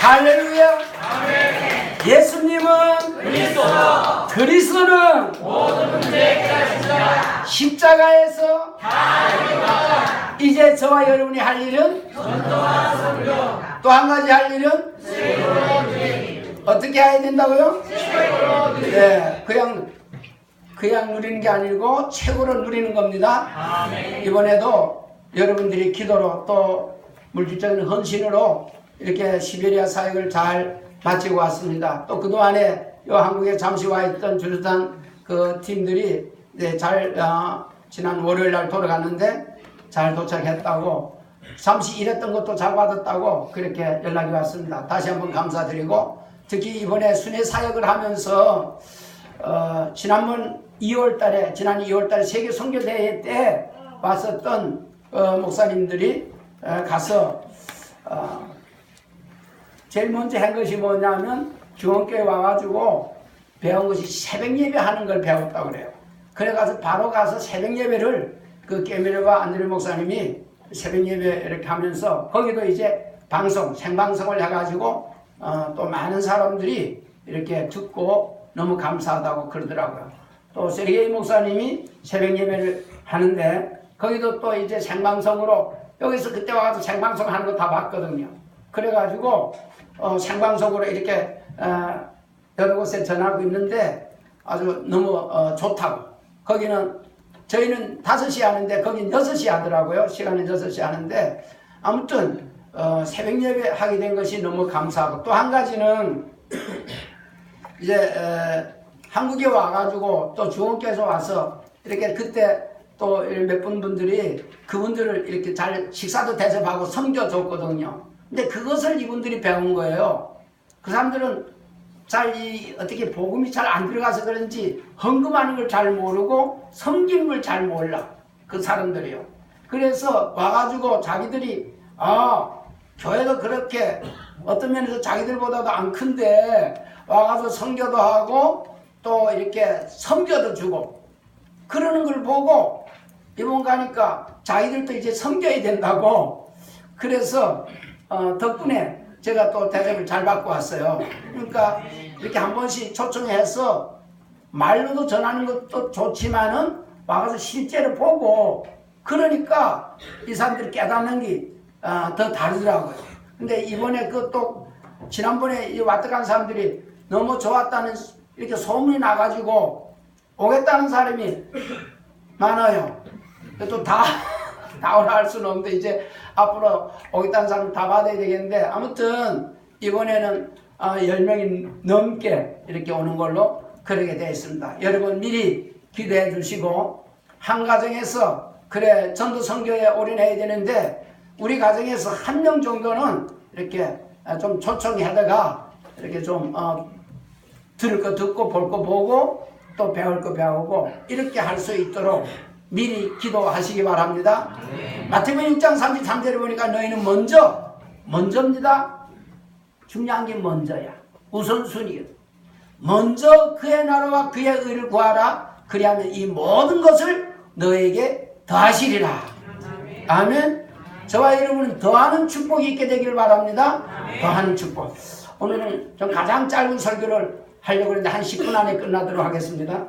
할렐루야. 예수님은 그리스도는 모든 문제 해결하시리라. 십자가에서 이제 저와 여러분이 할 일은 전도와 선교, 또 한 가지 할 일은 세계로 누리기. 어떻게 해야 된다고요? 최고로 누리기. 네, 그냥 누리는 게 아니고 최고로 누리는 겁니다. 아멘. 이번에도 여러분들이 기도로 또 물질적인 헌신으로 이렇게 시베리아 사역을 잘 마치고 왔습니다. 또 그동안에 요 한국에 잠시 와 있던 주루탄 그 팀들이 이제 지난 월요일 날 돌아갔는데 잘 도착했다고, 잠시 일했던 것도 잘 받았다고 그렇게 연락이 왔습니다. 다시 한번 감사드리고, 특히 이번에 순회 사역을 하면서 지난 2월달에 세계 선교대회 때 왔었던 목사님들이 가서 제일 먼저 한 것이 뭐냐면 중원교회 와가지고 배운 것이 새벽 예배 하는 걸 배웠다고 그래요. 그래가서 바로 가서 새벽 예배를 그 깨미르와 안드레 목사님이 새벽 예배 이렇게 하면서 거기도 이제 생방송을 해가지고 또 많은 사람들이 이렇게 듣고 너무 감사하다고 그러더라고요. 또 세르게이 목사님이 새벽 예배를 하는데 거기도 또 이제 생방송으로, 여기서 그때 와서 생방송 하는 거 다 봤거든요. 그래가지고 생방송으로 이렇게 여러 곳에 전하고 있는데 아주 너무 좋다고. 거기는 저희는 5시 하는데 거긴 6시 하더라고요. 시간은 6시 하는데 아무튼 새벽 예배 하게 된 것이 너무 감사하고, 또 한 가지는 이제 한국에 와가지고 또 중원교에서 와서 이렇게 그때 또 몇 분들이 그분들을 이렇게 잘 식사도 대접하고 섬겨줬거든요. 근데 그것을 이분들이 배운 거예요. 그 사람들은 어떻게 복음이 잘 안 들어가서 그런지 헌금하는 걸 잘 모르고 섬기는 걸 잘 몰라. 그 사람들이요. 그래서 와가지고 자기들이 교회도 그렇게 어떤 면에서 자기들보다도 안 큰데 와가서 선교도 하고 또 이렇게 섬겨도 주고 그러는 걸 보고 이번 가니까 자기들도 이제 섬겨야 된다고. 그래서 덕분에 제가 또 대접을 잘 받고 왔어요. 그러니까 이렇게 한 번씩 초청해서 말로도 전하는 것도 좋지만은 와가서 실제로 보고 그러니까 이 사람들이 깨닫는 게 더 다르더라고요. 근데 이번에 또 지난번에 왔다 간 사람들이 너무 좋았다는 이렇게 소문이 나가지고 오겠다는 사람이 많아요. 또 다 오라 할 수는 없는데 이제 앞으로 오겠다는 사람 다 받아야 되겠는데, 아무튼 이번에는 10명이 넘게 이렇게 오는 걸로 그러게 되어 있습니다. 여러분 미리 기대해 주시고, 한 가정에서 그래 전도 선교에 올인해야 되는데 우리 가정에서 1명 정도는 이렇게 좀 초청하다가 이렇게 좀 들을 거 듣고 볼 거 보고 또 배울 거 배우고 이렇게 할 수 있도록 미리 기도하시기 바랍니다. 마태복음 6장 33절에 보니까 너희는 먼저입니다. 중요한 게 먼저야. 우선순위야. 먼저 그의 나라와 그의 의를 구하라. 그리하면 이 모든 것을 너에게 더하시리라. 아멘. 저와 여러분은 더하는 축복이 있게 되기를 바랍니다. 더하는 축복. 오늘은 좀 가장 짧은 설교를 하려고 했는데 한 10분 안에 끝나도록 하겠습니다.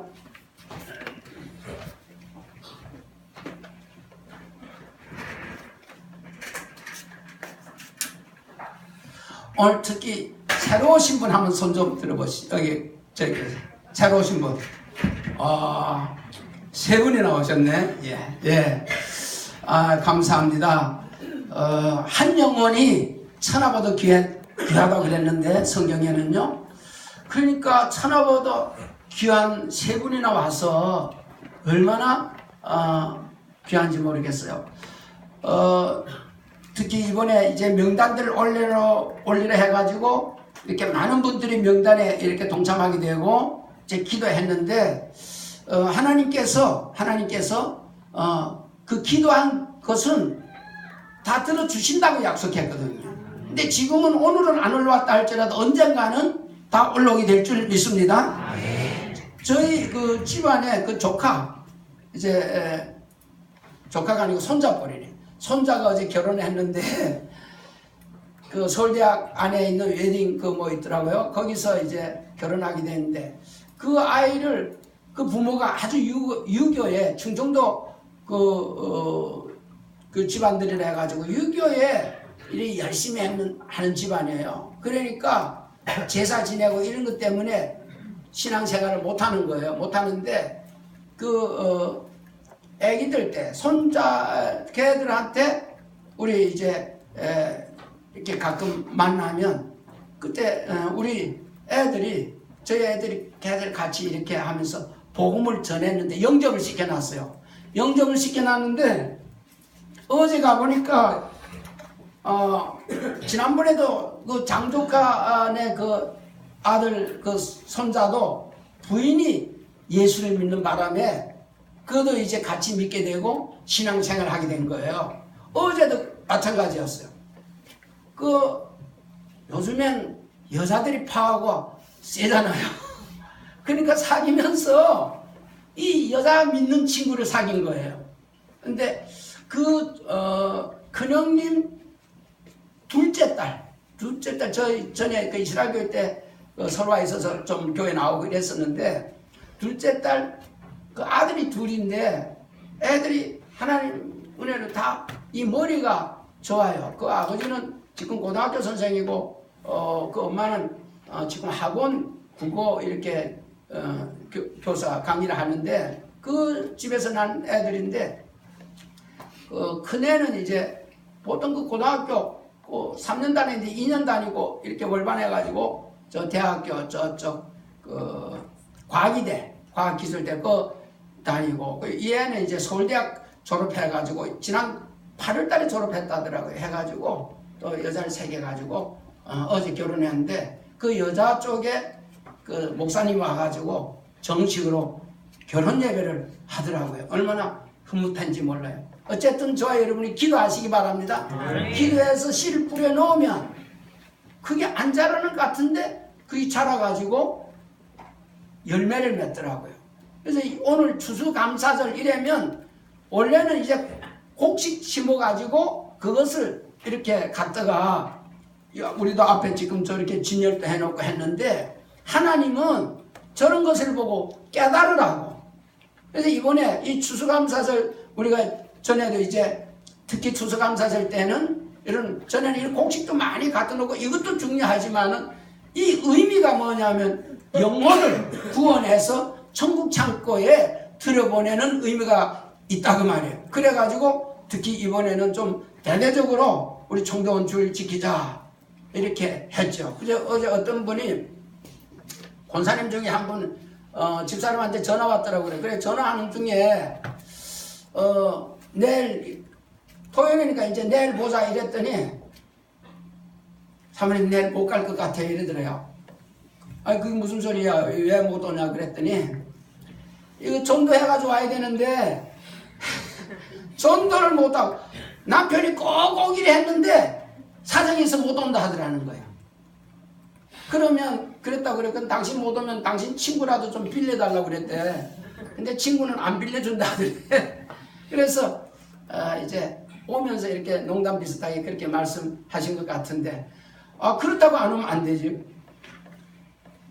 오늘 특히 새로 오신 분 한번 손 좀 들어보시죠. 저기 새로 오신 분. 3분이나 오셨네. 예. 감사합니다. 한 영혼이 천하보다 귀하다고 그랬는데 성경에는요. 그러니까 천하보다 귀한 3분이나 와서 얼마나 귀한지 모르겠어요. 특히 이번에 이제 명단들을 올리려 해가지고 이렇게 많은 분들이 명단에 이렇게 동참하게 되고 이제 기도했는데 하나님께서 그 기도한 것은 다 들어주신다고 약속했거든요. 근데 지금은 오늘은 안 올라왔다 할지라도 언젠가는 다 올라오게 될 줄 믿습니다. 저희 그 집안에 그 조카가 아니고 손자뻘이네. 손자가 어제 결혼했는데 그 서울대학 안에 있는 웨딩 그 뭐 있더라고요. 거기서 이제 결혼하게 됐는데 그 아이를 그 부모가 아주 유교에 충청도 그 집안들이라 해가지고 유교에 이렇게 열심히 하는 집안이에요. 그러니까 제사 지내고 이런 것 때문에 신앙생활을 못하는 거예요. 못하는데 애기들 때 손자 걔들한테 우리 이제 이렇게 가끔 만나면 그때 우리 애들이 저희 애들이 걔들 같이 이렇게 하면서 복음을 전했는데 영접을 시켜놨어요. 영접을 시켜놨는데 어제 가보니까 지난번에도 그 장조카네 그 아들 그 손자도 부인이 예수를 믿는 바람에 그도 이제 같이 믿게 되고 신앙생활을 하게 된 거예요. 어제도 마찬가지였어요. 요즘엔 여자들이 파하고 세잖아요. 그러니까 사귀면서 이 여자 믿는 친구를 사귄 거예요. 근데 큰형님 둘째 딸 저희 전에 그 이스라엘교회 때 설화에 있어서 좀 교회 나오고 그랬었는데 둘째 딸 그 아들이 둘인데 애들이 하나님 은혜로 다 이 머리가 좋아요. 그 아버지는 지금 고등학교 선생이고 그 엄마는 지금 학원 국어 이렇게 교사 강의를 하는데 그 집에서 난 애들인데 큰애는 이제 보통 그 고등학교 3년 다니는데 2년 다니고 이렇게 월반해가지고 저 대학교 저쪽 과기대 과학기술대 다니고 이 애는 이제 서울대학 졸업해가지고 지난 8월달에 졸업했다더라고요. 해가지고 또 여자를 새겨가지고 어제 결혼했는데 그 여자 쪽에 그 목사님이 와가지고 정식으로 결혼 예배를 하더라고요. 얼마나 흐뭇한지 몰라요. 어쨌든 저와 여러분이 기도하시기 바랍니다. 기도해서 씨를 뿌려 놓으면 그게 안 자라는 것 같은데 그게 자라가지고 열매를 맺더라고요. 그래서 오늘 추수감사절 이래면 원래는 이제 곡식 심어가지고 그것을 이렇게 갖다가 우리도 앞에 지금 저렇게 진열도 해놓고 했는데 하나님은 저런 것을 보고 깨달으라고. 그래서 이번에 이 추수감사절 우리가 전에도 이제 특히 추수감사절 때는 전에는 이런 곡식도 많이 갖다 놓고 이것도 중요하지만은 이 의미가 뭐냐면 영혼을 구원해서 천국 창고에 들여보내는 의미가 있다고 말이에요. 그래가지고 특히 이번에는 좀 대대적으로 우리 총동원 줄 지키자 이렇게 했죠. 그래서 어제 어떤 분이 권사님 중에 한 분 집사람한테 전화 왔더라고요. 그래 전화하는 중에 내일 토요일이니까 이제 내일 보자 이랬더니 사모님 내일 못 갈 것 같아 이러더래요. 아니 그게 무슨 소리야 왜 못 오냐 그랬더니 이거 전도해가지고 와야 되는데 전도를 못하고 남편이 꼭 오기로 했는데 사정이 있어 못 온다 하더라는 거예요. 그러면 그랬다 그랬거든. 당신 못 오면 당신 친구라도 좀 빌려달라고 그랬대. 근데 친구는 안 빌려준다 하더래. 그래서 이제 오면서 이렇게 농담 비슷하게 그렇게 말씀하신 것 같은데 그렇다고 안 오면 안 되지.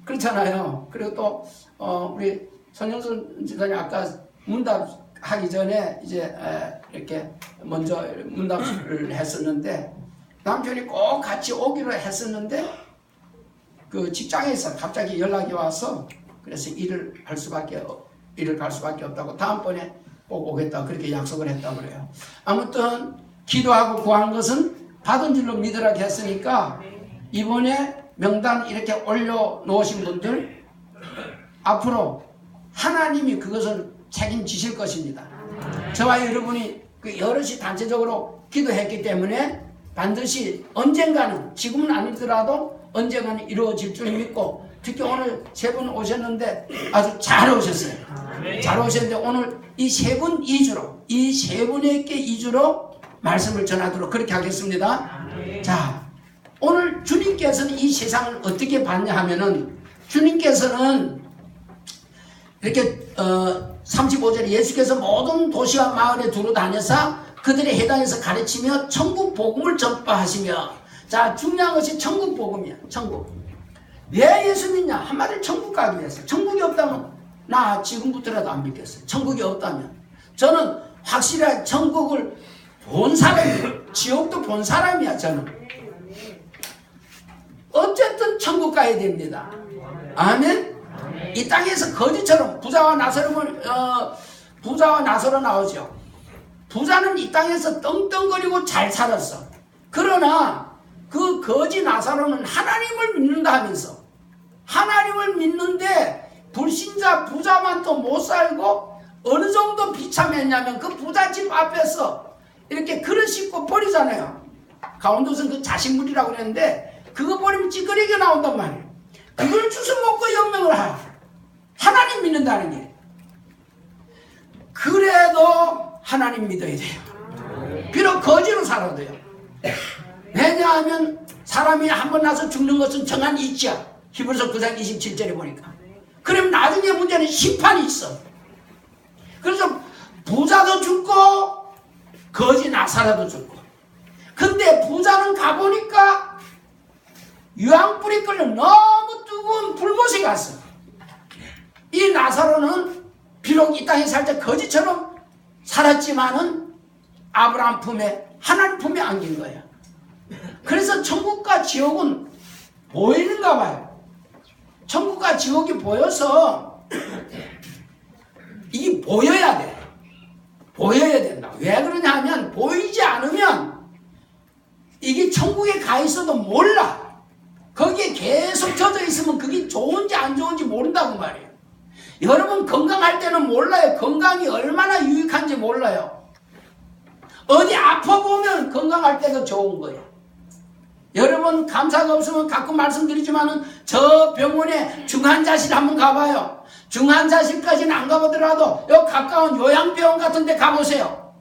그렇잖아요. 그리고 또 우리 손영순 지사님 아까 문답하기 전에 이제 이렇게 먼저 문답을 했었는데 남편이 꼭 같이 오기로 했었는데 그 직장에서 갑자기 연락이 와서 그래서 일을 갈 수밖에 없다고 다음번에 꼭 오겠다 그렇게 약속을 했다고 그래요. 아무튼 기도하고 구한 것은 받은 줄로 믿으라 했으니까 이번에 명단 이렇게 올려놓으신 분들 앞으로 하나님이 그것을 책임지실 것입니다. 저와 여러분이 여럿이 단체적으로 기도했기 때문에 반드시 언젠가는 지금은 아니더라도 언젠가는 이루어질 줄 믿고 특히 오늘 세 분 오셨는데 아주 잘 오셨어요. 잘 오셨는데 오늘 이 세 분 이주로 이 세 분에게 이주로 말씀을 전하도록 그렇게 하겠습니다. 자, 오늘 주님께서는 이 세상을 어떻게 봤냐 하면은 주님께서는 이렇게 35절에 예수께서 모든 도시와 마을에 두루 다녀서 그들의 해당에서 가르치며 천국 복음을 전파하시며 자, 중요한 것이 천국 복음이야. 천국. 왜 예수 믿냐? 한마디로 천국 가기 위해서. 천국이 없다면 나 지금부터라도 안 믿겠어요. 천국이 없다면. 저는 확실하게 천국을 본 사람이에요. 지옥도 본 사람이야. 저는. 어쨌든 천국 가야 됩니다. 아멘. 이 땅에서 거지처럼 부자와 나사로 나오죠. 부자는 이 땅에서 떵떵거리고 잘 살았어. 그러나 그 거지 나사로는 하나님을 믿는다 하면서 하나님을 믿는데 불신자 부자만 또 못 살고 어느 정도 비참했냐면 그 부잣집 앞에서 이렇게 그릇 씻고 버리잖아요. 강원도에서는 그 자식물이라고 그랬는데 그거 버리면 찌끄레기가 나온단 말이에요. 그걸 주워 먹고 연명을 하나님 믿는다는 게. 그래도 하나님 믿어야 돼요. 비록 거지로 살아도요. 왜냐하면 사람이 한 번 나서 죽는 것은 정한 이치야. 히브리서 9장 27절에 보니까. 그럼 나중에 문제는 심판이 있어. 그래서 부자도 죽고 거지 나사라도 죽고. 근데 부자는 가보니까 유황불이 끓는 너무 뜨거운 불못에 갔어. 이 나사로는 비록 이 땅에 살 때 거지처럼 살았지만은 아브라함 품에 하나님 품에 안긴 거야. 그래서 천국과 지옥은 보이는가 봐요. 천국과 지옥이 보여서 이게 보여야 돼. 보여야 된다. 왜 그러냐 하면 보이지 않으면 이게 천국에 가 있어도 몰라. 거기에 계속 젖어 있으면 그게 좋은지 안 좋은지 모른다고 말이에요. 여러분 건강할 때는 몰라요. 건강이 얼마나 유익한지 몰라요. 어디 아파 보면 건강할 때가 좋은 거예요. 여러분 감사가 없으면 가끔 말씀드리지만은 저 병원에 중환자실 한번 가봐요. 중환자실까지는 안 가보더라도 요 가까운 요양병원 같은 데 가보세요.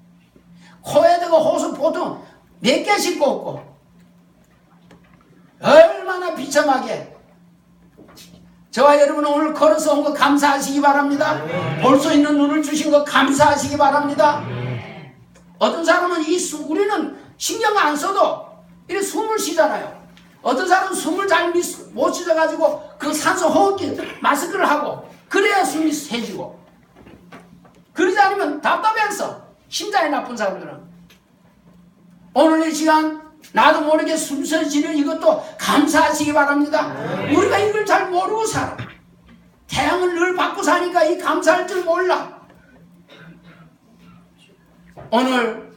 코에 대고 호수 보통 4개씩 꽂고 얼마나 비참하게. 저와 여러분은 오늘 걸어서 온 거 감사하시기 바랍니다. 볼 수 있는 눈을 주신 거 감사하시기 바랍니다. 어떤 사람은 우리는 신경 안 써도 이렇게 숨을 쉬잖아요. 어떤 사람은 숨을 잘 못 쉬어가지고 그 산소 호흡기 마스크를 하고 그래야 숨이 새지고. 그러지 않으면 답답해서 심장이 나쁜 사람들은. 오늘 이 시간 나도 모르게 숨쉬는 이것도 감사하시기 바랍니다. 우리가 이걸 잘 모르고 살아. 태양을 늘 받고 사니까 이 감사할 줄 몰라. 오늘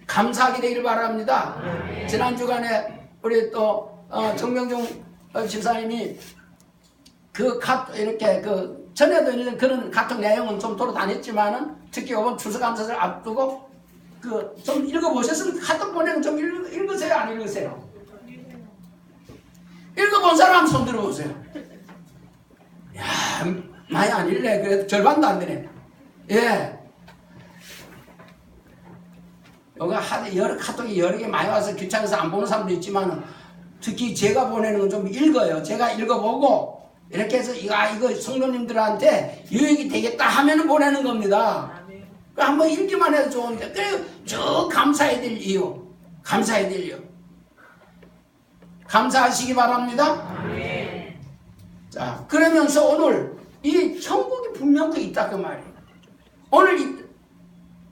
감사하게 되길 바랍니다. 지난 주간에 우리 또 정명종 집사님이 이렇게 전에도 있는 그런 같은 내용은 좀 돌아다녔지만은 특히 이번 추수감사절 앞두고 좀 읽어보셨으면 카톡 보내면 좀 읽으세요? 안 읽으세요? 읽어본 사람 한번 손 들어보세요. 야, 많이 안 읽네. 그래도 절반도 안 되네. 예. 여기 여러 카톡이 여러 개 많이 와서 귀찮아서 안 보는 사람도 있지만 특히 제가 보내는 건 좀 읽어요. 제가 읽어보고 이렇게 해서 이거 성도님들한테 유익이 되겠다 하면 보내는 겁니다. 한번 읽기만 해도 좋은데 그래 쭉 감사해야 될 이유. 감사해야 될 이유. 감사하시기 바랍니다. 자, 그러면서 오늘 이 천국이 분명 그 있다 그 말이에요. 오늘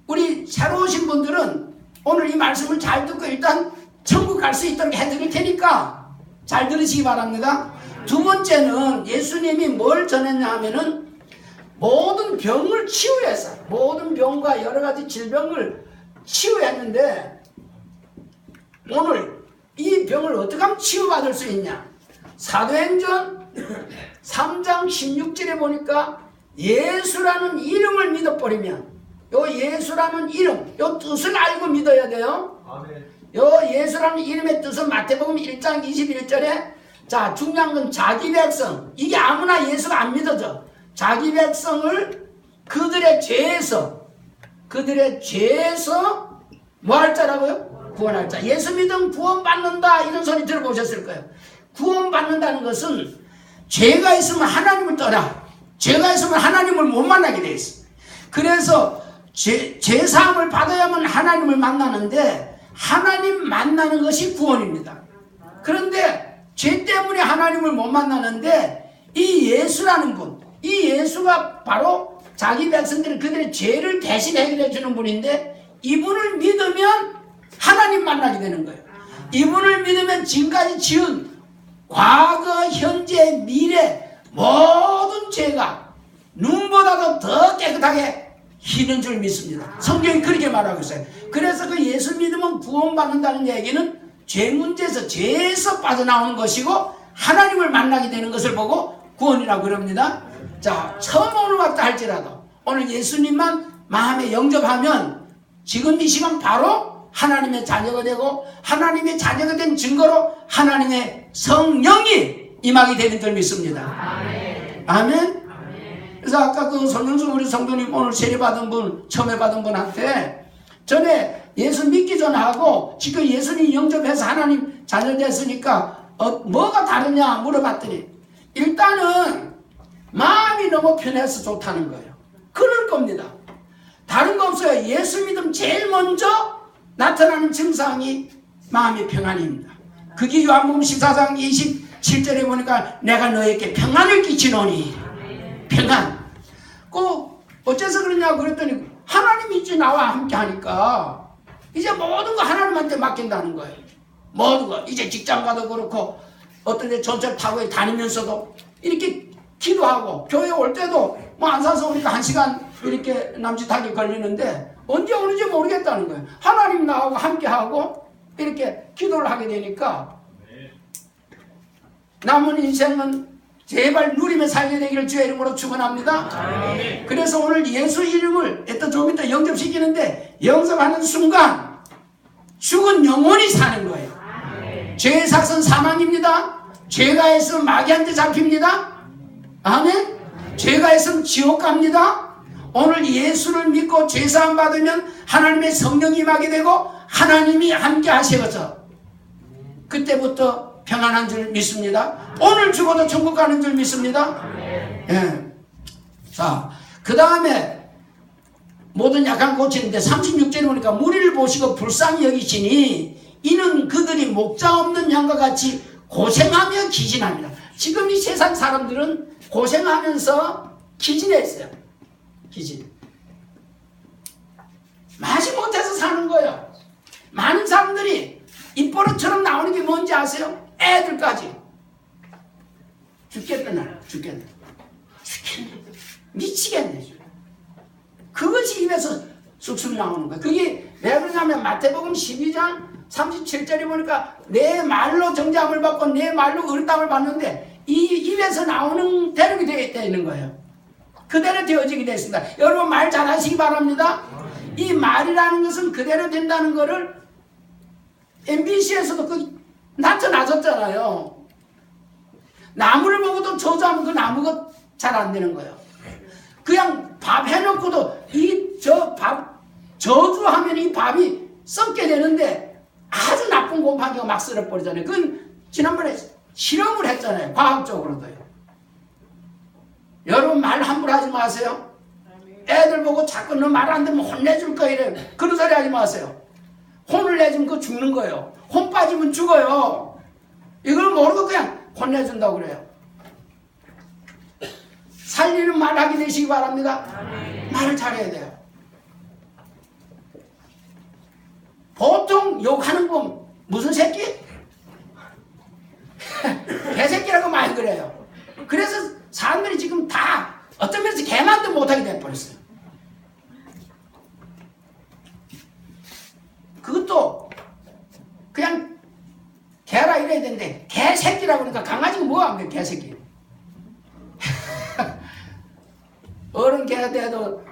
우리 새로 오신 분들은 오늘 이 말씀을 잘 듣고 일단 천국 갈 수 있도록 해드릴 테니까 잘 들으시기 바랍니다. 두 번째는 예수님이 뭘 전했냐 하면은 모든 병을 치유해서 모든 병과 여러 가지 질병을 치유했는데 오늘 이 병을 어떻게 하면 치유받을 수 있냐. 사도행전 3장 16절에 보니까 예수라는 이름을 믿어버리면 요 예수라는 이름, 요 뜻을 알고 믿어야 돼요. 요 예수라는 이름의 뜻은 마태복음 1장 21절에 자, 중요한 건 자기 백성. 이게 아무나 예수가 안 믿어져. 자기 백성을 그들의 죄에서 뭐 할 자라고요? 구원할 자. 예수 믿으면 구원받는다 이런 소리 들어보셨을 거예요. 구원받는다는 것은 죄가 있으면 하나님을 떠나. 죄가 있으면 하나님을 못 만나게 돼 있어. 그래서 죄사함을 받아야만 하나님을 만나는데 하나님 만나는 것이 구원입니다. 그런데 죄 때문에 하나님을 못 만나는데 이 예수라는 분, 이 예수가 바로 자기 백성들이 그들의 죄를 대신 해결해 주는 분인데 이분을 믿으면 하나님 만나게 되는 거예요. 이분을 믿으면 지금까지 지은 과거, 현재, 미래 모든 죄가 눈보다도 더 깨끗하게 희는 줄 믿습니다. 성경이 그렇게 말하고 있어요. 그래서 그 예수 믿으면 구원받는다는 얘기는 죄 문제에서 죄에서 빠져나오는 것이고 하나님을 만나게 되는 것을 보고 구원이라고 그럽니다. 자, 처음 오늘 왔다 할지라도 오늘 예수님만 마음에 영접하면 지금 이 시간 바로 하나님의 자녀가 되고 하나님의 자녀가 된 증거로 하나님의 성령이 임하게 되는 줄 믿습니다. 아멘. 아멘. 그래서 아까 그 손영수 우리 성도님 오늘 세례받은 분, 처음에 받은 분한테 전에 예수 믿기 전하고 지금 예수님 영접해서 하나님 자녀 됐으니까 뭐가 다르냐 물어봤더니 일단은 마음이 너무 편해서 좋다는 거예요. 그럴 겁니다. 다른 거 없어요. 예수 믿음 제일 먼저 나타나는 증상이 마음의 평안입니다. 그게 요한복음 14장 27절에 보니까 내가 너에게 평안을 끼치노니 평안. 어째서 그러냐고 그랬더니 하나님이 이제 나와 함께 하니까 이제 모든 거 하나님한테 맡긴다는 거예요. 모든 거. 이제 직장 가도 그렇고 어떤 데 전철 타고 다니면서도 이렇게 기도하고 교회 올 때도 뭐 안산서 오니까 1시간 이렇게 남짓하게 걸리는데 언제 오는지 모르겠다는 거예요. 하나님 나하고 함께하고 이렇게 기도를 하게 되니까 남은 인생은 제발 누리며 살게 되기를 주의 이름으로 축원합니다. 그래서 오늘 예수 이름을 좀 이따 영접시키는데 영접하는 순간 죽은 영혼이 사는 거예요. 죄의 삭은 사망입니다. 죄가 했으면 마귀한테 잡힙니다. 아멘. 죄가 했으면 지옥 갑니다. 오늘 예수를 믿고 죄사함 받으면 하나님의 성령이 임하게 되고 하나님이 함께 하셔서 그때부터 평안한 줄 믿습니다. 오늘 죽어도 천국 가는 줄 믿습니다. 예. 자, 그 다음에 모든 약한 고치는데 36절에 보니까 무리를 보시고 불쌍히 여기시니 이는 그들이 목자 없는 양과 같이 고생하며 기진합니다. 지금 이 세상 사람들은 고생하면서 기진했어요. 기진. 마지 못해서 사는 거예요. 많은 사람들이 입버릇처럼 나오는 게 뭔지 아세요? 애들까지. 죽겠네. 미치겠네. 그것이 입에서 쑥쑥 나오는 거예요. 그게 왜 그러냐면 마태복음 12장 37절에 보니까 내 말로 정죄함을 받고 내 말로 의롭다함을 받는데 이 입에서 나오는 대로 되어 있는 거예요. 그대로 되어지게 되어 있습니다. 여러분 말 잘하시기 바랍니다. 이 말이라는 것은 그대로 된다는 것을 MBC에서도 나타나졌잖아요. 나무를 보고도 저주하면 그 나무가 잘 안 되는 거예요. 그냥 밥 해놓고도 저주하면 이 밥이 썩게 되는데 아주 나쁜 곰팡이가 막 쓸어버리잖아요. 그건 지난번에 실험을 했잖아요. 과학적으로도요. 여러분 말 함부로 하지 마세요. 애들 보고 자꾸 너 말 안 들으면 혼내줄 거야 이래. 그런 소리 하지 마세요. 혼을 내주면 그거 죽는 거예요. 혼 빠지면 죽어요. 이걸 모르고 그냥 혼내준다고 그래요. 살리는 말 하게 되시기 바랍니다. 말을 잘해야 돼요. 보통 욕하는 건 무슨 새끼? 개새끼라고 많이 그래요. 그래서 사람들이 지금 다 어떤 면에서 개만도 못하게 돼버렸어요. 그것도 그냥 개라 이래야 되는데 개새끼라고 그러니까 강아지가 뭐가 안 돼? 개새끼. 어른 개가 돼도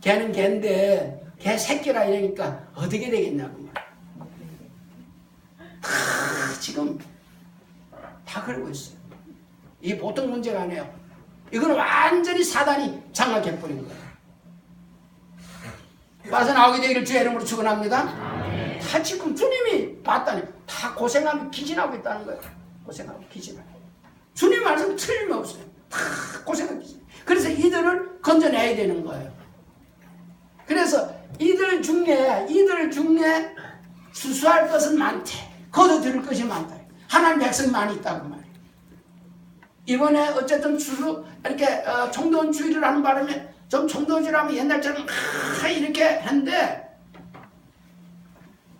개는 개인데 개새끼라 이러니까 어떻게 되겠냐고. 지금 다 그러고 있어요. 이게 보통 문제가 아니에요. 이건 완전히 사단이 장악해버린 거예요. 빠져나오게 되기를 주의 이름으로 축원합니다. 다 지금 주님이 봤다니 다 고생하며 기진하고 있다는 거예요. 고생하고 기진하고. 주님 말씀 틀림없어요. 다 고생하고 기진. 그래서 이들을 건져내야 되는 거예요. 그래서 이들 중에 수수할 것은 많대. 거둬들일 것이 많다. 하나님 백성이 많이 있다고 말이에요. 이번에 어쨌든 이렇게 총돈 주의를 하는 바람에 좀 총돈주의를 하면 옛날처럼 이렇게 했는데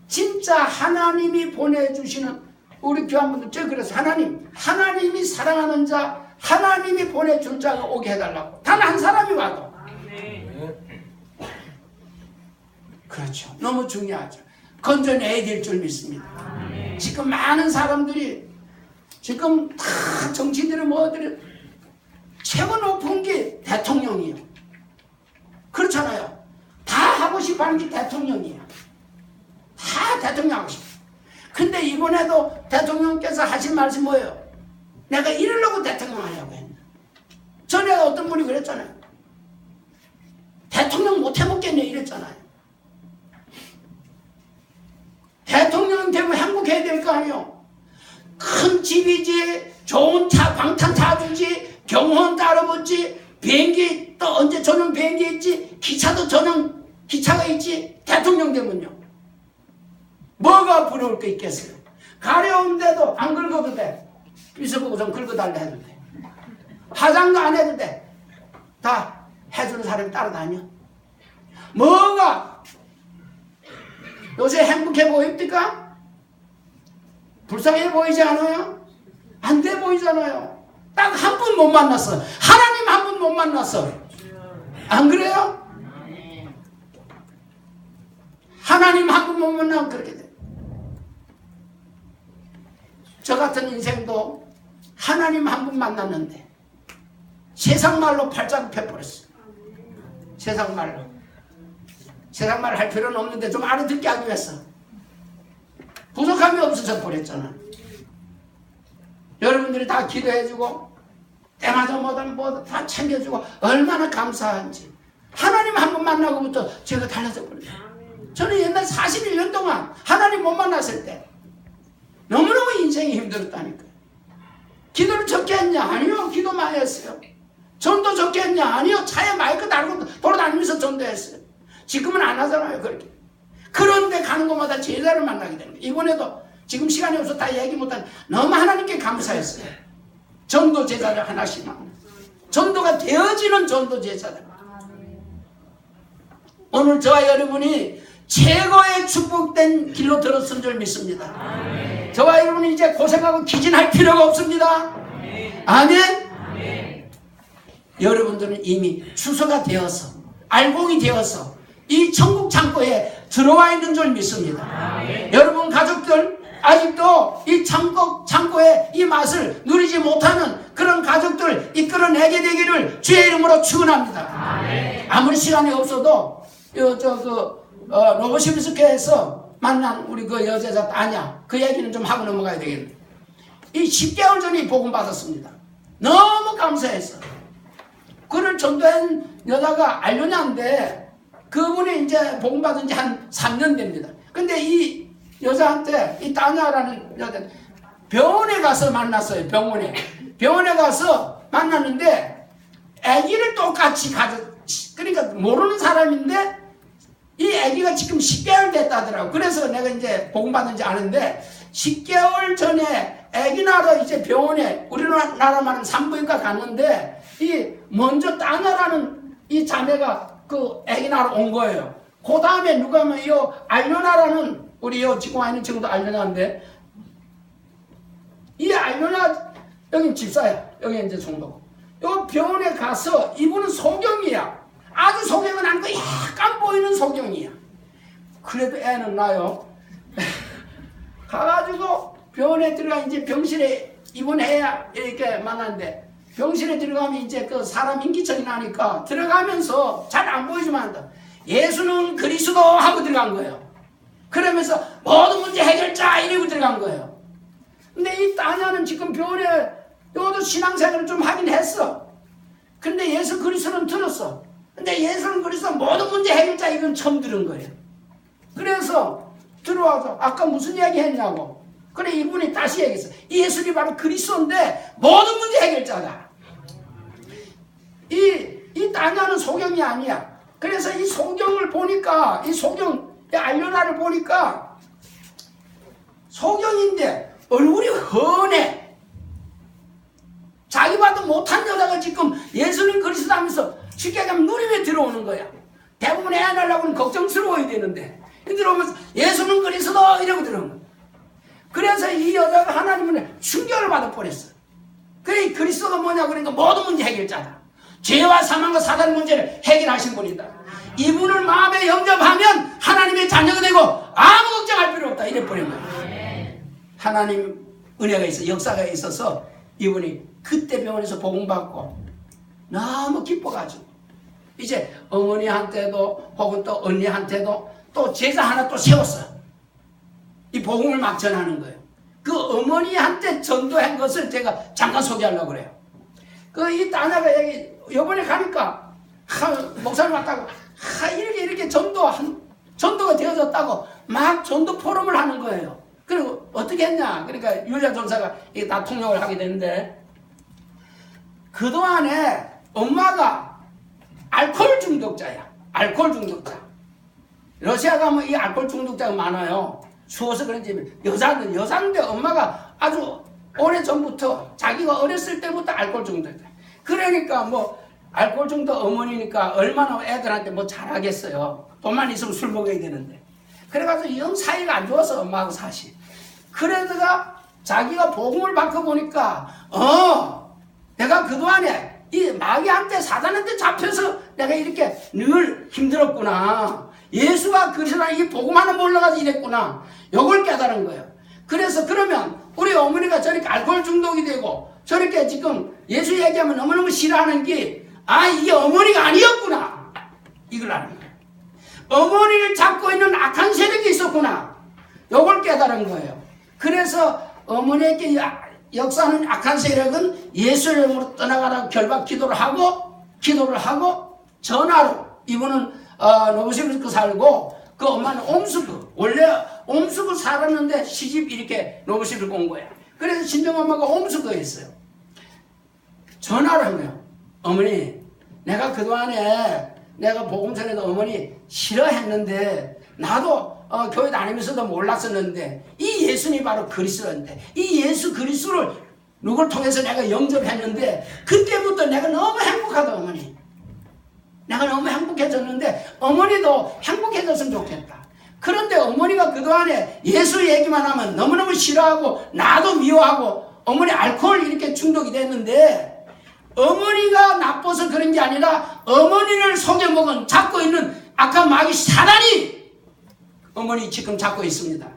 진짜 하나님이 보내주시는 우리 교환분들 제가 그래서 하나님이 사랑하는 자, 하나님이 보내준 자가 오게 해달라고. 단 한 사람이 와도. 그렇죠. 너무 중요하죠. 건져내야 될 줄 믿습니다. 지금 많은 사람들이 지금 다 정치들이 뭐들이 최고 높은 게 대통령이에요. 그렇잖아요. 다 하고 싶어 하는 게 대통령이에요. 다 대통령 하고 싶어. 근데 이번에도 대통령께서 하신 말씀이 뭐예요? 내가 이러려고 대통령 하려고 했나. 전에 어떤 분이 그랬잖아요. 대통령 못 해먹겠네 이랬잖아요. 대통령 되면 행복해야 될 거 아니에요. 큰 집이지, 좋은 차, 방탄 타주지, 경호원 따라붙지, 비행기 또 언제 전용 비행기 있지, 기차도 전용 기차가 있지. 대통령 되면요. 뭐가 부러울 거 있겠어요? 가려운데도 안 긁어도 돼. 비서보고 좀 긁어달라 해도 돼. 화장도 안 해도 돼. 다 해주는 사람이 따라다녀. 뭐가 요새 행복해 보입니까? 불쌍해 보이지 않아요? 안 돼 보이잖아요. 딱 한 분 못 만났어. 하나님 한 분 못 만났어. 안 그래요? 하나님 한 분 못 만나면 그렇게 돼. 저 같은 인생도 하나님 한 분 만났는데 세상 말로 팔자고 펴버렸어. 세상 말로. 세상 말 할 필요는 없는데 좀 알아듣게 하기 위해서. 부족함이 없어져 버렸잖아. 여러분들이 다 기도해주고 때마다 뭐다 다 챙겨주고 얼마나 감사한지. 하나님 한 번 만나고부터 제가 달라져 버렸어요. 저는 옛날 41년 동안 하나님 못 만났을 때 너무너무 인생이 힘들었다니까요. 기도를 적게 했냐? 아니요. 기도 많이 했어요. 전도 적게 했냐? 아니요. 차에 마이크 달고 돌아다니면서 전도했어요. 지금은 안 하잖아요. 그렇게. 그런데 가는 곳마다 제자를 만나게 됩니다. 이번에도 지금 시간이 없어서 다 얘기 못하는 너무 하나님께 감사했어요. 전도 제자를 하나씩 만나. 전도가 되어지는 전도 제자들. 오늘 저와 여러분이 최고의 축복된 길로 들었은 줄 믿습니다. 저와 여러분이 이제 고생하고 기진할 필요가 없습니다. 아멘. 여러분들은 이미 추서가 되어서 알곡이 되어서 이 천국 창고에 들어와 있는 줄 믿습니다. 여러분 가족들 아직도 이 천국 창고의 이 맛을 누리지 못하는 그런 가족들 이끌어내게 되기를 주의 이름으로 축원합니다. 아무리 시간이 없어도 노보시비스교에서 만난 우리 그 여자자 아냐 그 얘기는 좀 하고 넘어가야 되겠네. 이 10개월 전에 복음 받았습니다. 너무 감사했어. 그를 전도한 여자가 알려냐인데 그분이 이제 복음 받은 지 한 3년 됩니다. 근데 이 여자한테 이 따냐라는 여자 병원에 가서 만났어요. 병원에 가서 만났는데 아기를 똑같이 그러니까 모르는 사람인데 이 아기가 지금 10개월 됐다더라고. 그래서 내가 이제 복음 받는지 아는데 10개월 전에 아기 낳으러 이제 병원에 우리나라 말은 산부인과 갔는데 이 먼저 따냐라는 이 자매가 그 아기 낳으러 온 거예요. 그 다음에 누가 하면 이 알려나라는 우리 지금 와 있는 친구도 알려나인데 이 알려나 여기 집사야. 여기 이제 종도고. 요 병원에 가서 이분은 소경이야. 아주 소경은 아니고 약간 보이는 소경이야. 그래도 애는 나요. 가가지고 병원에 들어가 이제 병실에 입원해야 이렇게 만났는데 병실에 들어가면 이제 그 사람 인기척이 나니까 들어가면서 잘 안 보이지만 예수는 그리스도 하고 들어간 거예요. 그러면서 모든 문제 해결자 이러고 들어간 거예요. 근데 이 따냐는 지금 병원에 요도 신앙생활을 좀 하긴 했어. 근데 예수 그리스도는 들었어. 근데 예수는 그리스도 모든 문제 해결자 이건 처음 들은 거예요. 그래서 들어와서 아까 무슨 이야기 했냐고. 그래 이분이 다시 얘기했어. 이 예수님이 바로 그리스도인데 모든 문제 해결자다. 이 따냐는 소경이 아니야. 그래서 이 소경을 보니까 이 소경 알려나를 보니까 소경인데 얼굴이 훤해. 자기 봐도 못한 여자가 지금 예수님 그리스도 하면서 쉽게 가면 누림에 들어오는 거야. 대부분 애 낳으려고는 걱정스러워야 되는데 들어오면서 예수는 그리스도 이러고 들어오는 거야. 그래서 이 여자가 하나님은 충격을 받아 버렸어. 그래 그리스도가 뭐냐 그러니까 모든 문제 해결자다. 죄와 사망과 사단의 문제를 해결하신 분이다. 이분을 마음에 영접하면 하나님의 자녀가 되고 아무 걱정할 필요 없다. 이래 버린 거야. 하나님 은혜가 있어 역사가 있어서 이분이 그때 병원에서 복음받고 너무 기뻐가지고 이제 어머니한테도 혹은 또 언니한테도 또 제자 하나 또 세웠어. 이 복음을 막 전하는 거예요. 그 어머니한테 전도한 것을 제가 잠깐 소개하려고 그래요. 이 따냐가 여기 요번에 가니까 목사님 왔다고 이렇게 전도가 되어졌다고 막 전도 포럼을 하는 거예요. 그리고 어떻게 했냐? 그러니까 유리아 전사가 이게 다 통역을 하게 되는데 그동안에 엄마가 알코올 중독자야. 알코올 중독자. 러시아 가면 이 알코올 중독자가 많아요. 추워서 그런지 여자인데 엄마가 아주 오래전부터 자기가 어렸을 때부터 알코올 중독자. 그러니까 뭐 알코올 중독 어머니니까 얼마나 애들한테 뭐 잘하겠어요. 돈만 있으면 술 먹어야 되는데. 그래가지고 영 사이가 안 좋아서 엄마하고 사실. 그러다가 자기가 복음을 받고 보니까 내가 그동안에 이 마귀한테 사단한테 잡혀서 내가 이렇게 늘 힘들었구나. 예수가 그리스도라 이 복음 하나 몰라가지고 이랬구나. 요걸 깨달은 거예요. 그래서 그러면 우리 어머니가 저렇게 알코올 중독이 되고 저렇게 지금 예수 얘기하면 너무너무 싫어하는 게 이게 어머니가 아니었구나. 이걸 아는 거예요. 어머니를 잡고 있는 악한 세력이 있었구나. 요걸 깨달은 거예요. 그래서 어머니에게 역사하는 악한 세력은 예수의 이름으로 떠나가라고 결박 기도를 하고 전화로 이분은 노브시비스크 살고 그 엄마는 옴스크 원래 옴스크 살았는데 시집 이렇게 노브시비스크 온 거야. 그래서 친정엄마가 옴스크에 있어요. 전화를 한 거예요. 어머니 내가 그동안에 내가 복음 전에도 어머니 싫어했는데 나도 교회 다니면서도 몰랐었는데 이 예수님이 바로 그리스도인데 이 예수 그리스도를 누굴 통해서 내가 영접했는데 그때부터 내가 너무 행복하다 어머니. 내가 너무 행복해졌는데 어머니도 행복해졌으면 좋겠다. 그런데 어머니가 그동안에 예수 얘기만 하면 너무너무 싫어하고 나도 미워하고 어머니 알코올 이렇게 중독이 됐는데 어머니가 나빠서 그런 게 아니라 어머니를 속여먹은 잡고 있는 악한 마귀 사단이 어머니 지금 잡고 있습니다.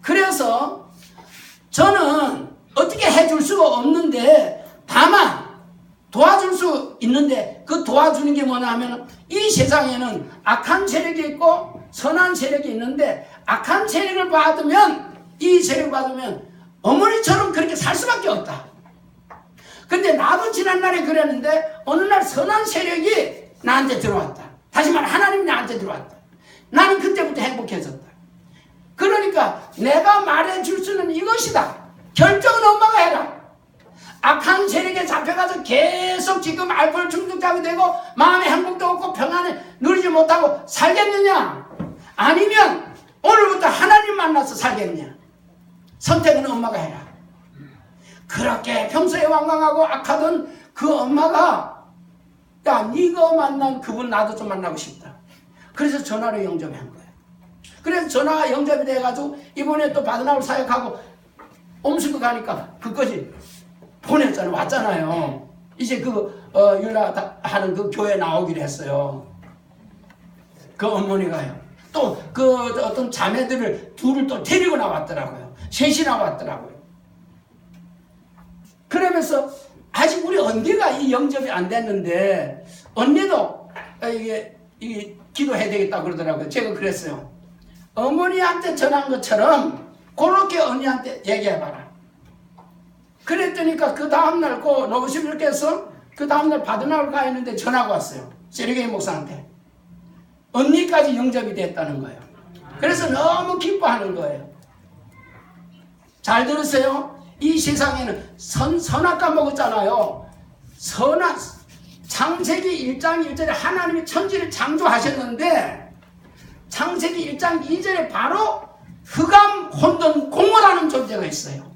그래서 저는 어떻게 해줄 수가 없는데 다만 도와줄 수 있는데 그 도와주는 게 뭐냐 하면 이 세상에는 악한 세력이 있고 선한 세력이 있는데 악한 세력을 받으면 이 세력을 받으면 어머니처럼 그렇게 살 수밖에 없다. 근데 나도 지난날에 그랬는데 어느 날 선한 세력이 나한테 들어왔다. 다시 말해 하나님이 나한테 들어왔다. 나는 그때부터 행복해졌다. 그러니까 내가 말해줄 수는 이것이다. 결정은 엄마가 해라. 악한 세력에 잡혀가서 계속 지금 알코올 중독자가 되고 마음의 행복도 없고 평안을 누리지 못하고 살겠느냐? 아니면 오늘부터 하나님 만나서 살겠느냐? 선택은 엄마가 해라. 그렇게 평소에 완강하고 악하던 그 엄마가 야 네가 만난 그분 나도 좀 만나고 싶다. 그래서 전화로 영접한 거예요. 그래서 전화가 영접이 돼가지고 이번에 또 바드나울 사역하고 옴스크 가니까 그것이 보냈잖아요. 왔잖아요. 이제 율라 하는 그 교회 나오기로 했어요. 그 어머니가요. 또 어떤 자매들을 둘을 또 데리고 나왔더라고요. 셋이나 왔더라고요. 그러면서 아직 우리 언니가 이 영접이 안 됐는데 언니도 이게 기도해야 되겠다 그러더라고요. 제가 그랬어요. 어머니한테 전한 것처럼 그렇게 언니한테 얘기해봐라. 그랬더니까 그 다음날 노브시빌께서 그 다음날 바드나울 가 있는데 전화가 왔어요. 세르게이 목사한테. 언니까지 영접이 됐다는 거예요. 그래서 너무 기뻐하는 거예요. 잘 들으세요. 이 세상에는 선악과 먹었잖아요. 창세기 1장 1절에 하나님이 천지를 창조하셨는데 창세기 1장 2절에 바로 흑암, 혼돈, 공허라는 존재가 있어요.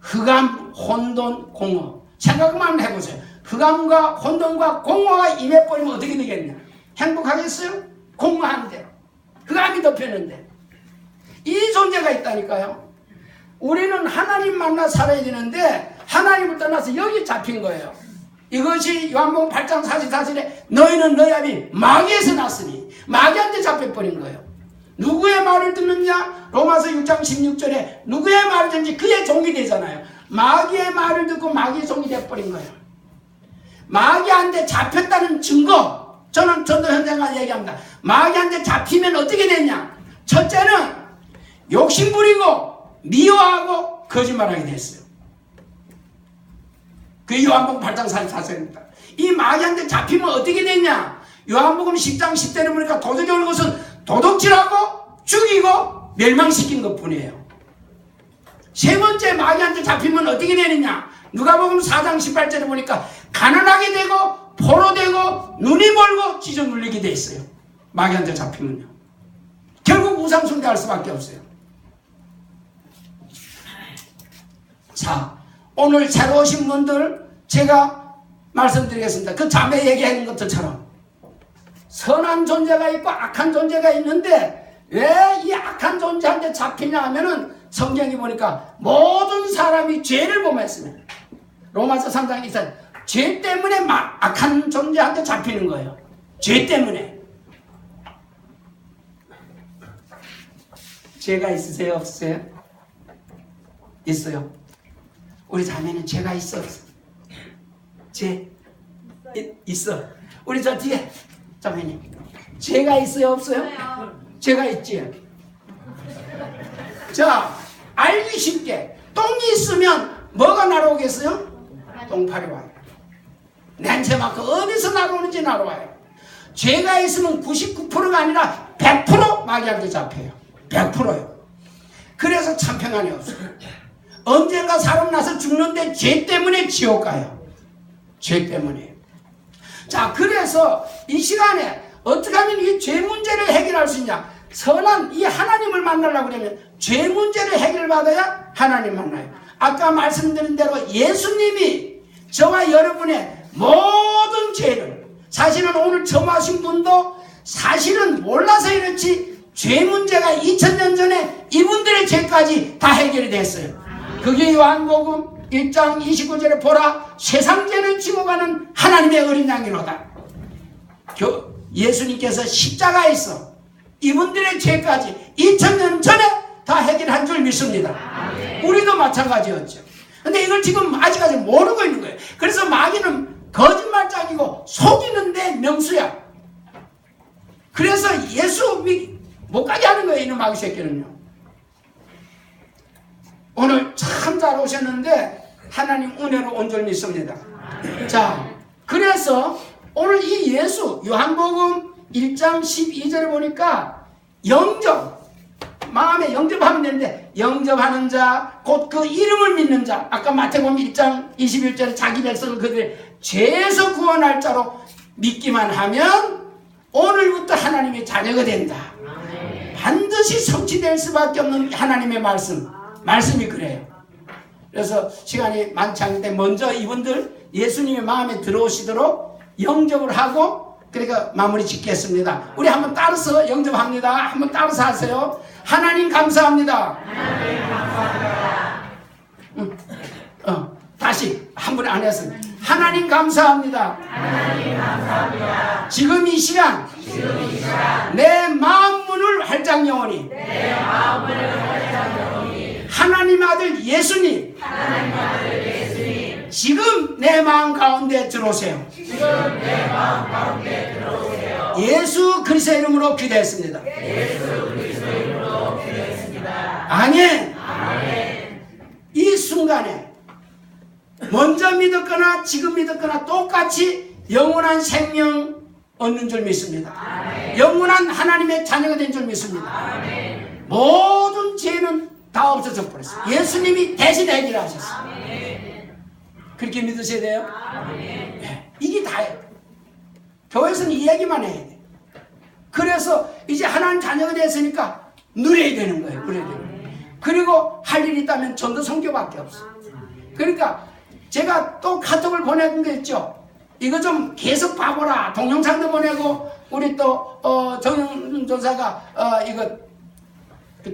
흑암, 혼돈, 공허. 생각만 해보세요. 흑암과 혼돈과 공허가 임해버리면 어떻게 되겠냐? 행복하겠어요? 공허한데, 흑암이 덮였는데. 이 존재가 있다니까요. 우리는 하나님 만나 살아야 되는데 하나님을 떠나서 여기 잡힌 거예요. 이것이 요한복음 8장 44절에 너희는 너희 아비 마귀에서 났으니, 마귀한테 잡혀버린 거예요. 누구의 말을 듣느냐? 로마서 6장 16절에 누구의 말을 듣는지 그의 종이 되잖아요. 마귀의 말을 듣고 마귀의 종이 돼버린 거예요. 마귀한테 잡혔다는 증거, 저는 전도 현장과 얘기합니다. 마귀한테 잡히면 어떻게 되냐? 첫째는 욕심 부리고 미워하고 거짓말하게 됐어요. 그 요한복음 8장 44절입니다. 이 마귀한테 잡히면 어떻게 됐냐? 요한복음 10장 10절에 보니까 도둑이 오는 것은 도둑질하고 죽이고 멸망시킨 것뿐이에요. 세 번째, 마귀한테 잡히면 어떻게 되느냐? 누가복음 4장 18절에 보니까 가난하게 되고 포로되고 눈이 멀고 찢어 눌리게 돼 있어요. 마귀한테 잡히면요. 결국 우상 숭배할 수밖에 없어요. 자, 오늘 새로 오신 분들 제가 말씀드리겠습니다. 그 자매 얘기하는 것처럼 선한 존재가 있고 악한 존재가 있는데 왜 이 악한 존재한테 잡히냐 하면은 성경이 보니까 모든 사람이 죄를 범했으면, 로마서 3장 2절, 죄 때문에 악한 존재한테 잡히는 거예요. 죄 때문에. 죄가 있으세요? 없으세요? 있어요. 우리 자매는 죄가 있어? 죄? 있어. 우리 저 뒤에 자매님, 죄가 있어요? 없어요? 죄가 있지. 자, 알기 쉽게 똥이 있으면 뭐가 날아오겠어요? 똥파리 와요. 냄새 맡고 어디서 날아오는지 날아와요. 죄가 있으면 99%가 아니라 100% 마귀한테 잡혀요. 100%요. 그래서 참 평안이 없어요. 언젠가 사람 나서 죽는데 죄 때문에 지옥 가요. 죄 때문에. 자, 그래서 이 시간에 어떻게 하면 이 죄 문제를 해결할 수 있냐? 선한 이 하나님을 만나려고 그러면 죄 문제를 해결받아야 하나님 만나요. 아까 말씀드린 대로 예수님이 저와 여러분의 모든 죄를, 사실은 오늘 점하신 분도 사실은 몰라서 이렇지 죄 문제가 2000년 전에 이분들의 죄까지 다 해결이 됐어요. 그게 요한복음 1장 29절에 보라, 세상 죄를 지고 가는 하나님의 어린 양이로다. 예수님께서 십자가에서 이분들의 죄까지 2000년 전에 다 해결한 줄 믿습니다. 우리도 마찬가지였죠. 근데 이걸 지금 아직까지 모르고 있는 거예요. 그래서 마귀는 거짓말장이고 속이는데 명수야. 그래서 예수 못 가게 하는 거예요, 이놈 마귀 새끼는요. 오늘 참 잘 오셨는데 하나님 은혜로 온 줄 믿습니다. 자, 그래서 오늘 이 예수, 요한복음 1장 12절에 보니까 영접, 마음에 영접하면 되는데, 영접하는 자, 곧 그 이름을 믿는 자, 아까 마태복음 1장 21절에 자기 백성을 그들의 죄에서 구원할 자로 믿기만 하면 오늘부터 하나님의 자녀가 된다. 반드시 성취될 수밖에 없는 하나님의 말씀이 그래요. 그래서 시간이 많지 않은데 먼저 이분들 예수님의 마음에 들어오시도록 영접을 하고, 그러니까 마무리 짓겠습니다. 우리 한번 따라서 영접합니다. 한번 따라서 하세요. 하나님 감사합니다. 하나님 감사합니다. 다시 한 번 안 해서 하나님 감사합니다. 하나님 감사합니다. 지금 이 시간 내 마음 문을 활짝 여오니 하나님 아들 예수님 지금 내 마음 가운데 들어오세요. 예수 그리스도의 이름으로 기도했습니다. 아멘. 이 순간에 먼저 믿었거나 지금 믿었거나 똑같이 영원한 생명 얻는 줄 믿습니다. 영원한 하나님의 자녀가 된 줄 믿습니다. 모든 죄는 다 없어져 버렸어요. 예수님이 대신 해결하셨어요. 그렇게 믿으셔야 돼요. 네, 이게 다예요. 교회에서는 이 얘기만 해야 돼. 그래서 이제 하나님 자녀가 됐으니까 누려야 되는 거예요. 누려야 되는 거예요. 그리고 할 일이 있다면 전도 선교밖에 없어. 그러니까 제가 또 카톡을 보내는 거 있죠. 이거 좀 계속 봐보라. 동영상도 보내고 우리 또 정영조사가 이거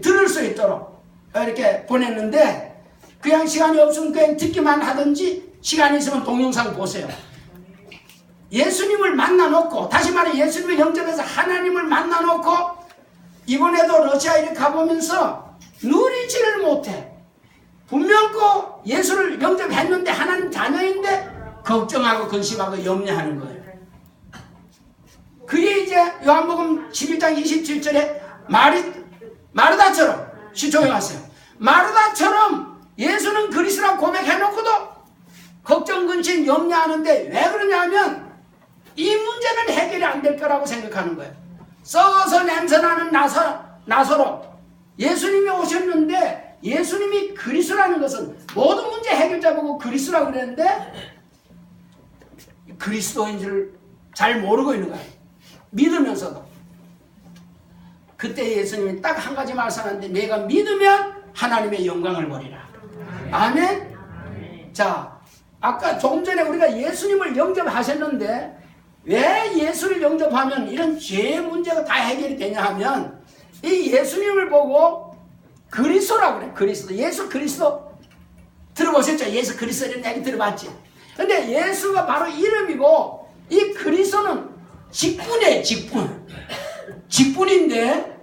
들을 수 있도록 이렇게 보냈는데 그냥 시간이 없으면 그냥 듣기만 하든지 시간이 있으면 동영상 보세요. 예수님을 만나놓고 다시 말해 예수님을 영접해서 하나님을 만나놓고 이번에도 러시아 이렇게 가보면서 누리지를 못해. 분명 꼭 예수를 영접했는데 하나님 자녀인데 걱정하고 근심하고 염려하는 거예요. 그게 이제 요한복음 11장 27절에 마르다처럼 조용하세요. 마르다처럼 예수는 그리스도라고 고백해놓고도 걱정 근심 염려하는데 왜 그러냐면 이 문제는 해결이 안 될 거라고 생각하는 거예요. 썩어서 냄새나는 나사로 예수님이 오셨는데 예수님이 그리스도라는 것은 모든 문제 해결자 보고 그리스도라고 그랬는데 그리스도인 줄 잘 모르고 있는 거예요. 믿으면서도. 그때 예수님이 딱 한 가지 말씀하는데 내가 믿으면 하나님의 영광을 보리라. 아멘? 자, 아까 조금 전에 우리가 예수님을 영접하셨는데 왜 예수를 영접하면 이런 죄의 문제가 다 해결이 되냐 하면 이 예수님을 보고 그리스도라고 그래. 그리스도. 예수 그리스도 들어보셨죠? 예수 그리스도 이런 얘기 들어봤지? 근데 예수가 바로 이름이고 이 그리스도는 직분이에요. 직분인데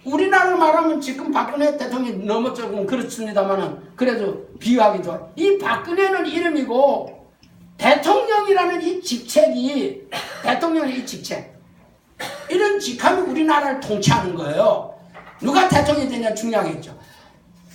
우리나라로 말하면 지금 박근혜 대통령이 너무 조금 그렇습니다만은 그래도 비유하기 좋아. 이 박근혜는 이름이고 대통령이라는 이 직책이 대통령의 이 직책 이런 직함이 우리나라를 통치하는 거예요. 누가 대통령이 되냐 중요하겠죠.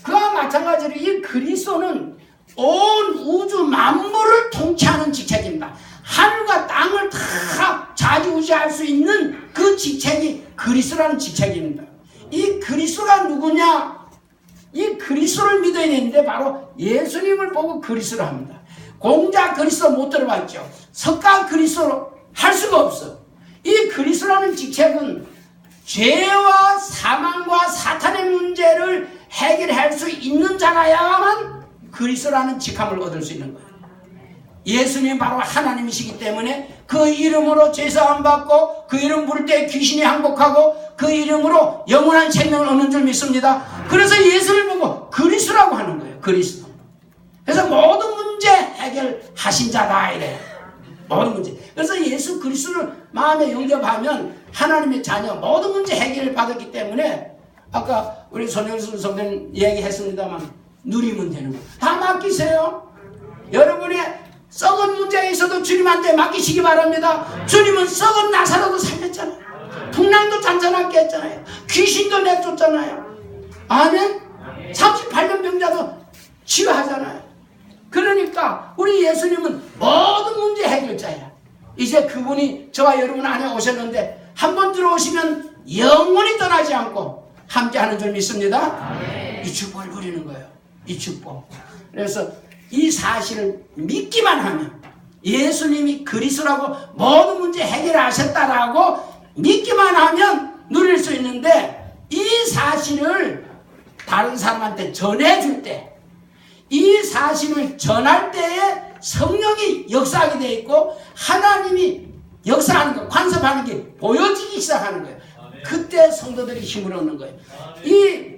그와 마찬가지로 이 그리스도는 온 우주 만물을 통치하는 직책입니다. 하늘과 땅을 다 좌지우지할 수 있는 그 직책이 그리스도라는 직책입니다. 이 그리스도가 누구냐? 이 그리스도를 믿어야 되는데 바로 예수님을 보고 그리스도를 합니다. 공자 그리스도 못 들어봤죠? 석가 그리스도로 할 수가 없어. 이 그리스도라는 직책은 죄와 사망과 사탄의 문제를 해결할 수 있는 자라야만 그리스도라는 직함을 얻을 수 있는 거예요. 예수님이 바로 하나님이시기 때문에 그 이름으로 제사함 받고 그 이름 부를 때 귀신이 항복하고 그 이름으로 영원한 생명을 얻는 줄 믿습니다. 그래서 예수를 보고 그리스도라고 하는 거예요. 그리스도. 그래서 모든 문제 해결하신 자다 이래요. 모든 문제. 그래서 예수 그리스도를 마음에 영접하면 하나님의 자녀 모든 문제 해결을 받았기 때문에 아까 우리 손영수 선생님 얘기했습니다만 누리면 되는 거예요. 다 맡기세요. 여러분의 썩은 문제가 있어도 주님한테 맡기시기 바랍니다. 주님은 썩은 나사로도 살렸잖아요. 풍랑도 잔잔하게 했잖아요. 귀신도 내쫓잖아요. 아멘? 38년 병자도 치유하잖아요. 그러니까 우리 예수님은 모든 문제 해결자예요. 이제 그분이 저와 여러분 안에 오셨는데 한번 들어오시면 영원히 떠나지 않고 함께하는 줄 믿습니다. 이 축복을 누리는 거예요. 이 축복. 그래서 이 사실을 믿기만 하면 예수님이 그리스도라고 모든 문제 해결하셨다라고 믿기만 하면 누릴 수 있는데 이 사실을 다른 사람한테 전해줄 때 이 사실을 전할 때에 성령이 역사하게 되어 있고 하나님이 역사하는 거, 관섭하는 게 보여지기 시작하는 거예요. 그때 성도들이 힘을 얻는 거예요. 이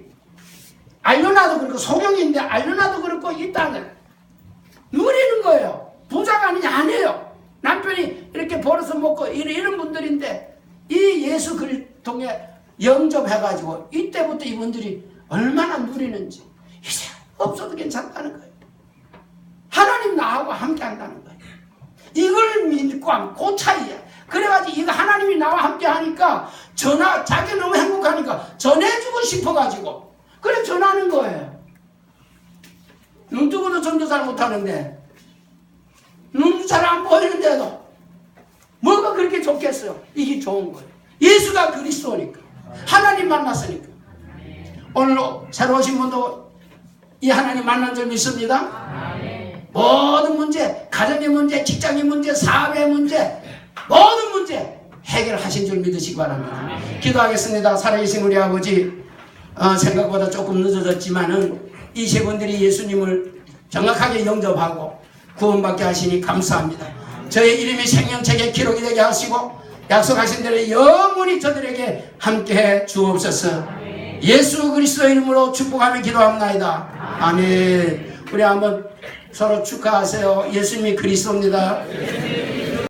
알려놔도 그렇고 소경인데 알려놔도 그렇고 이 땅을 누리는 거예요. 부자가 아니냐 아니에요. 남편이 이렇게 벌어서 먹고 이런 분들인데 이 예수 그리스도에 영접해가지고 이때부터 이분들이 얼마나 누리는지 이제 없어도 괜찮다는 거예요. 하나님 나하고 함께 한다는 거예요. 이걸 믿고 하면 그 차이야. 그래가지고 이거 하나님이 나와 함께 하니까 자기 너무 행복하니까 전해주고 싶어가지고 그래 전하는 거예요. 눈 뜨고도 전도 잘 못하는데 눈 잘 안 보이는데도 뭐가 그렇게 좋겠어요? 이게 좋은 거예요. 예수가 그리스도니까 하나님 만났으니까. 오늘 새로 오신 분도 이 하나님 만난 줄 믿습니다. 모든 문제, 가정의 문제, 직장의 문제, 사업의 문제, 모든 문제 해결하신 줄 믿으시기 바랍니다. 기도하겠습니다. 살아계신 우리 아버지, 생각보다 조금 늦어졌지만은 이 세 분들이 예수님을 정확하게 영접하고 구원받게 하시니 감사합니다. 저의 이름이 생명책에 기록이 되게 하시고 약속하신 대로 영원히 저들에게 함께해 주옵소서. 예수 그리스도 이름으로 축복하며 기도합나이다. 아멘. 우리 한번 서로 축하하세요. 예수님이 그리스도입니다.